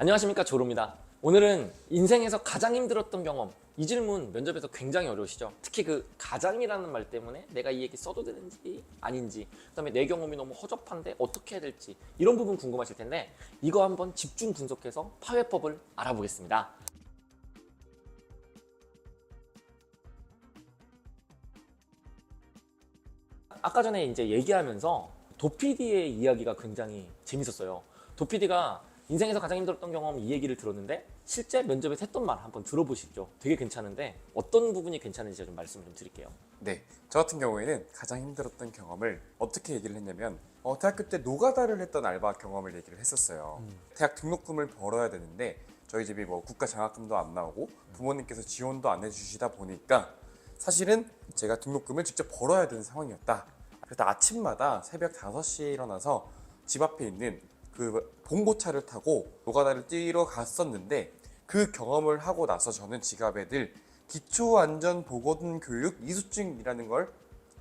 안녕하십니까, 조로입니다. 오늘은 인생에서 가장 힘들었던 경험, 이 질문 면접에서 굉장히 어려우시죠. 특히 그 가장이라는 말 때문에 내가 이 얘기 써도 되는지 아닌지, 그다음에 내 경험이 너무 허접한데 어떻게 해야 될지, 이런 부분 궁금하실 텐데 이거 한번 집중 분석해서 파회법을 알아보겠습니다. 아까 전에 이제 얘기하면서 도피디의 이야기가 굉장히 재밌었어요. 도피디가 인생에서 가장 힘들었던 경험, 이 얘기를 들었는데 실제 면접에서 했던 말 한번 들어보시죠. 되게 괜찮은데 어떤 부분이 괜찮은지 좀 말씀을 좀 드릴게요. 네, 저 같은 경우에는 가장 힘들었던 경험을 어떻게 얘기를 했냐면 대학교 때 노가다를 했던 알바 경험을 얘기를 했었어요. 대학 등록금을 벌어야 되는데 저희 집이 뭐 국가 장학금도 안 나오고 부모님께서 지원도 안 해주시다 보니까 사실은 제가 등록금을 직접 벌어야 되는 상황이었다. 그래서 아침마다 새벽 5시에 일어나서 집 앞에 있는 그 봉고차를 타고 노가다를 뛰러 갔었는데, 그 경험을 하고 나서 저는 지갑에 늘 기초안전보건교육 이수증이라는 걸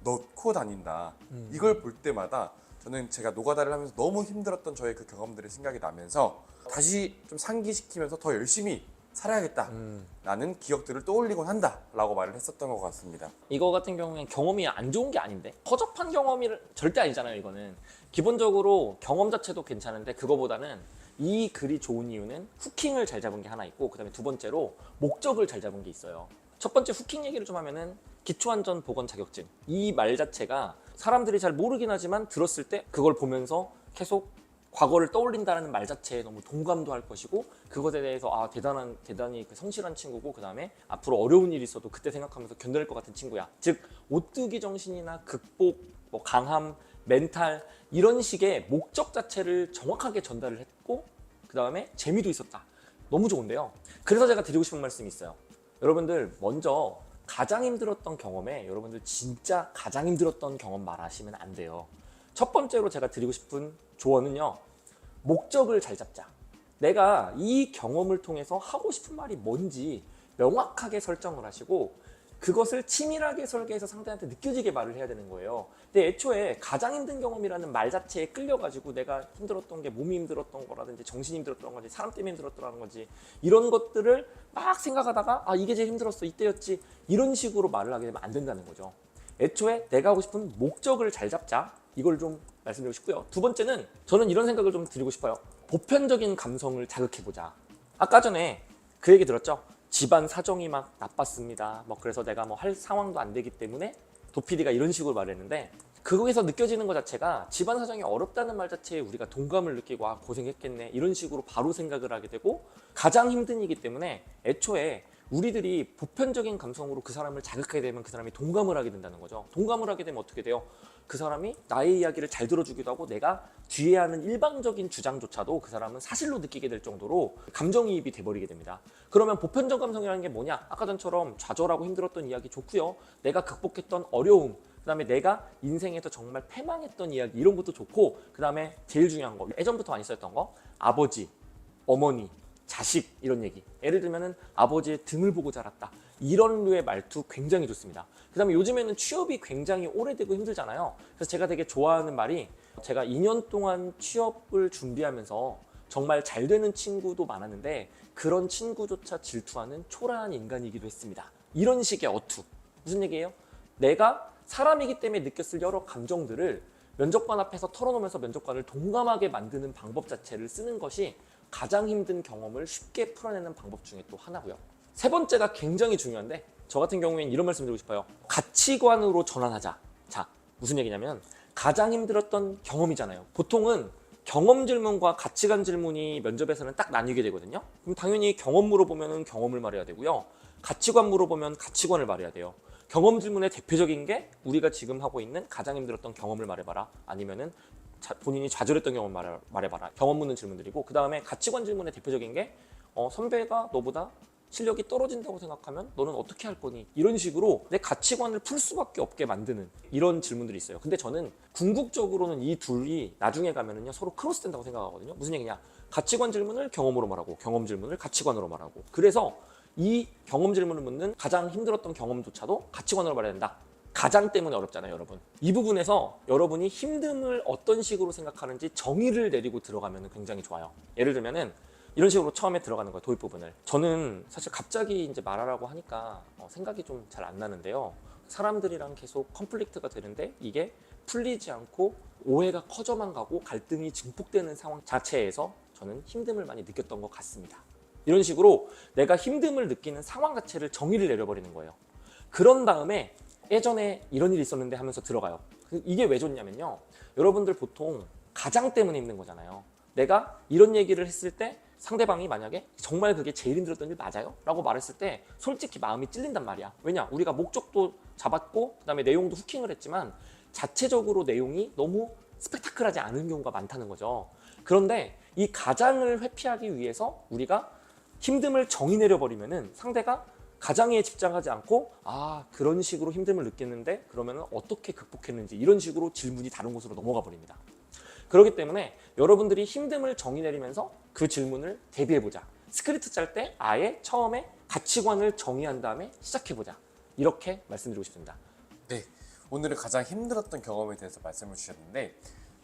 넣고 다닌다. 이걸 볼 때마다 저는 제가 노가다를 하면서 너무 힘들었던 저의 그 경험들이 생각이 나면서 다시 좀 상기시키면서 더 열심히 살아야겠다 라는 기억들을 떠올리곤 한다 라고 말을 했었던 것 같습니다. 이거 같은 경우엔 경험이 안 좋은 게 아닌데, 허접한 경험이 절대 아니잖아요. 이거는 기본적으로 경험 자체도 괜찮은데, 그거보다는 이 글이 좋은 이유는 후킹을 잘 잡은 게 하나 있고, 그 다음에 두 번째로 목적을 잘 잡은 게 있어요. 첫 번째 후킹 얘기를 좀 하면은 기초안전보건 자격증, 이 말 자체가 사람들이 잘 모르긴 하지만 들었을 때 그걸 보면서 계속 과거를 떠올린다는 말 자체에 너무 동감도 할 것이고, 그것에 대해서 대단히 성실한 친구고, 그 다음에 앞으로 어려운 일이 있어도 그때 생각하면서 견뎌낼 것 같은 친구야. 즉 오뚜기 정신이나 극복, 뭐 강함, 멘탈, 이런 식의 목적 자체를 정확하게 전달을 했고, 그 다음에 재미도 있었다. 너무 좋은데요. 그래서 제가 드리고 싶은 말씀이 있어요. 여러분들 먼저 가장 힘들었던 경험에 여러분들 진짜 가장 힘들었던 경험 말하시면 안 돼요. 첫 번째로 제가 드리고 싶은 조언은요, 목적을 잘 잡자. 내가 이 경험을 통해서 하고 싶은 말이 뭔지 명확하게 설정을 하시고, 그것을 치밀하게 설계해서 상대한테 느껴지게 말을 해야 되는 거예요. 근데 애초에 가장 힘든 경험이라는 말 자체에 끌려가지고 내가 힘들었던 게 몸이 힘들었던 거라든지 정신이 힘들었던 건지 사람 때문에 힘들었던 건지, 이런 것들을 막 생각하다가 이게 제일 힘들었어, 이때였지, 이런 식으로 말을 하게 되면 안 된다는 거죠. 애초에 내가 하고 싶은 목적을 잘 잡자, 이걸 좀 말씀드리고 싶고요. 두 번째는 저는 이런 생각을 좀 드리고 싶어요. 보편적인 감성을 자극해보자. 아까 전에 그 얘기 들었죠? 집안 사정이 막 나빴습니다. 그래서 내가 할 상황도 안 되기 때문에 도피디가 이런 식으로 말했는데, 거기서 느껴지는 것 자체가 집안 사정이 어렵다는 말 자체에 우리가 동감을 느끼고 고생했겠네, 이런 식으로 바로 생각을 하게 되고, 가장 힘든 일이기 때문에 애초에 우리들이 보편적인 감성으로 그 사람을 자극하게 되면 그 사람이 동감을 하게 된다는 거죠. 동감을 하게 되면 어떻게 돼요? 그 사람이 나의 이야기를 잘 들어주기도 하고, 내가 뒤에 하는 일방적인 주장조차도 그 사람은 사실로 느끼게 될 정도로 감정이입이 돼버리게 됩니다. 그러면 보편적 감성이라는 게 뭐냐? 아까 전처럼 좌절하고 힘들었던 이야기 좋고요. 내가 극복했던 어려움, 그 다음에 내가 인생에서 정말 패망했던 이야기, 이런 것도 좋고, 그 다음에 제일 중요한 거, 예전부터 많이 썼던 거, 아버지, 어머니, 자식, 이런 얘기. 예를 들면은 아버지의 등을 보고 자랐다, 이런 류의 말투 굉장히 좋습니다. 그 다음에 요즘에는 취업이 굉장히 오래되고 힘들잖아요. 그래서 제가 되게 좋아하는 말이, 제가 2년 동안 취업을 준비하면서 정말 잘 되는 친구도 많았는데 그런 친구조차 질투하는 초라한 인간이기도 했습니다. 이런 식의 어투. 무슨 얘기예요? 내가 사람이기 때문에 느꼈을 여러 감정들을 면접관 앞에서 털어놓으면서 면접관을 동감하게 만드는 방법 자체를 쓰는 것이 가장 힘든 경험을 쉽게 풀어내는 방법 중에 또 하나고요. 세 번째가 굉장히 중요한데, 저 같은 경우에는 이런 말씀 드리고 싶어요. 가치관으로 전환하자. 자, 무슨 얘기냐면 가장 힘들었던 경험이잖아요. 보통은 경험 질문과 가치관 질문이 면접에서는 딱 나뉘게 되거든요. 그럼 당연히 경험 물어보면 경험을 말해야 되고요, 가치관 물어보면 가치관을 말해야 돼요. 경험 질문의 대표적인 게 우리가 지금 하고 있는 가장 힘들었던 경험을 말해봐라, 아니면은 본인이 좌절했던 경험을 말해봐라, 경험 묻는 질문들이고, 그 다음에 가치관 질문의 대표적인 게 선배가 너보다 실력이 떨어진다고 생각하면 너는 어떻게 할 거니? 이런 식으로 내 가치관을 풀 수밖에 없게 만드는 이런 질문들이 있어요. 근데 저는 궁극적으로는 이 둘이 나중에 가면은요 서로 크로스된다고 생각하거든요. 무슨 얘기냐? 가치관 질문을 경험으로 말하고 경험 질문을 가치관으로 말하고, 그래서 이 경험 질문을 묻는 가장 힘들었던 경험조차도 가치관으로 말해야 된다. 가장 때문에 어렵잖아요, 여러분. 이 부분에서 여러분이 힘듦을 어떤 식으로 생각하는지 정의를 내리고 들어가면 굉장히 좋아요. 예를 들면은 이런 식으로 처음에 들어가는 거예요, 도입 부분을. 저는 사실 갑자기 이제 말하라고 하니까 생각이 좀 잘 안 나는데요. 사람들이랑 계속 컨플릭트가 되는데 이게 풀리지 않고 오해가 커져만 가고 갈등이 증폭되는 상황 자체에서 저는 힘듦을 많이 느꼈던 것 같습니다. 이런 식으로 내가 힘듦을 느끼는 상황 자체를 정의를 내려버리는 거예요. 그런 다음에 예전에 이런 일이 있었는데 하면서 들어가요. 이게 왜 좋냐면요. 여러분들 보통 가장 때문에 힘든 거잖아요. 내가 이런 얘기를 했을 때 상대방이 만약에 정말 그게 제일 힘들었던 일 맞아요? 라고 말했을 때 솔직히 마음이 찔린단 말이야. 왜냐? 우리가 목적도 잡았고 그다음에 내용도 후킹을 했지만 자체적으로 내용이 너무 스펙타클하지 않은 경우가 많다는 거죠. 그런데 이 가장을 회피하기 위해서 우리가 힘듦을 정의 내려버리면은 상대가 가장에 집중하지 않고 그런 식으로 힘듦을 느꼈는데 그러면 어떻게 극복했는지 이런 식으로 질문이 다른 곳으로 넘어가 버립니다. 그렇기 때문에 여러분들이 힘듦을 정의 내리면서 그 질문을 대비해보자. 스크립트 짤 때 아예 처음에 가치관을 정의한 다음에 시작해보자. 이렇게 말씀드리고 싶습니다. 네, 오늘은 가장 힘들었던 경험에 대해서 말씀을 주셨는데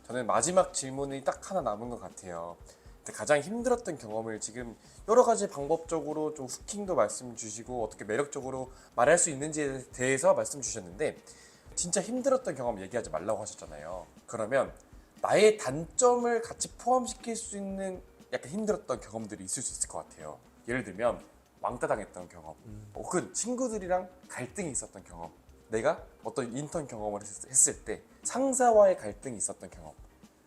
저는 마지막 질문이 딱 하나 남은 것 같아요. 근데 가장 힘들었던 경험을 지금 여러 가지 방법적으로 좀 후킹도 말씀 주시고 어떻게 매력적으로 말할 수 있는지에 대해서 말씀 주셨는데 진짜 힘들었던 경험 얘기하지 말라고 하셨잖아요. 그러면 나의 단점을 같이 포함시킬 수 있는 약간 힘들었던 경험들이 있을 수 있을 것 같아요. 예를 들면 왕따 당했던 경험, 혹은 친구들이랑 갈등이 있었던 경험, 내가 어떤 인턴 경험을 했을 때 상사와의 갈등이 있었던 경험.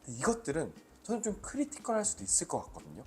이것들은 저는 좀 크리티컬할 수도 있을 것 같거든요.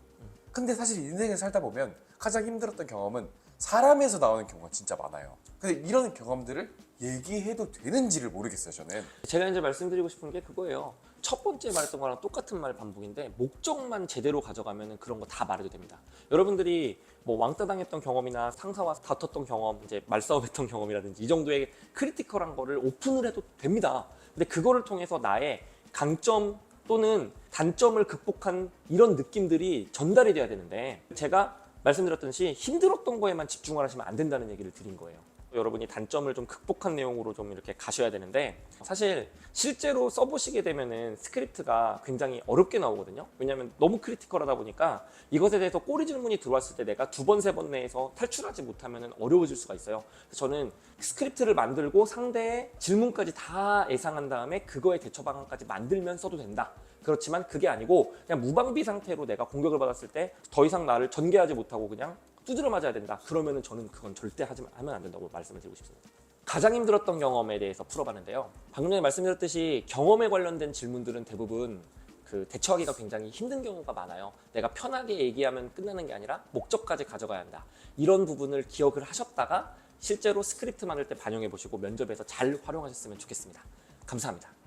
근데 사실 인생을 살다 보면 가장 힘들었던 경험은 사람에서 나오는 경우가 진짜 많아요. 근데 이런 경험들을 얘기해도 되는지를 모르겠어요, 저는. 제가 이제 말씀드리고 싶은 게 그거예요. 첫 번째 말했던 거랑 똑같은 말 반복인데 목적만 제대로 가져가면 그런 거 다 말해도 됩니다. 여러분들이 뭐 왕따 당했던 경험이나 상사와 다퉜던 경험, 이제 말싸움했던 경험이라든지 이 정도의 크리티컬한 거를 오픈을 해도 됩니다. 근데 그거를 통해서 나의 강점 또는 단점을 극복한 이런 느낌들이 전달이 돼야 되는데 제가 말씀드렸듯이 힘들었던 거에만 집중을 하시면 안 된다는 얘기를 드린 거예요. 여러분이 단점을 좀 극복한 내용으로 좀 이렇게 가셔야 되는데 사실 실제로 써보시게 되면은 스크립트가 굉장히 어렵게 나오거든요. 왜냐하면 너무 크리티컬하다 보니까 이것에 대해서 꼬리 질문이 들어왔을 때 내가 두 번, 세 번 내에서 탈출하지 못하면 어려워질 수가 있어요. 그래서 저는 스크립트를 만들고 상대의 질문까지 다 예상한 다음에 그거에 대처 방안까지 만들면 써도 된다. 그렇지만 그게 아니고 그냥 무방비 상태로 내가 공격을 받았을 때 더 이상 나를 전개하지 못하고 그냥 두드려 맞아야 된다. 그러면은 저는 그건 절대 하면 안 된다고 말씀을 드리고 싶습니다. 가장 힘들었던 경험에 대해서 풀어봤는데요. 방금 전에 말씀드렸듯이 경험에 관련된 질문들은 대부분 그 대처하기가 굉장히 힘든 경우가 많아요. 내가 편하게 얘기하면 끝나는 게 아니라 목적까지 가져가야 한다. 이런 부분을 기억을 하셨다가 실제로 스크립트 만들 때 반영해 보시고 면접에서 잘 활용하셨으면 좋겠습니다. 감사합니다.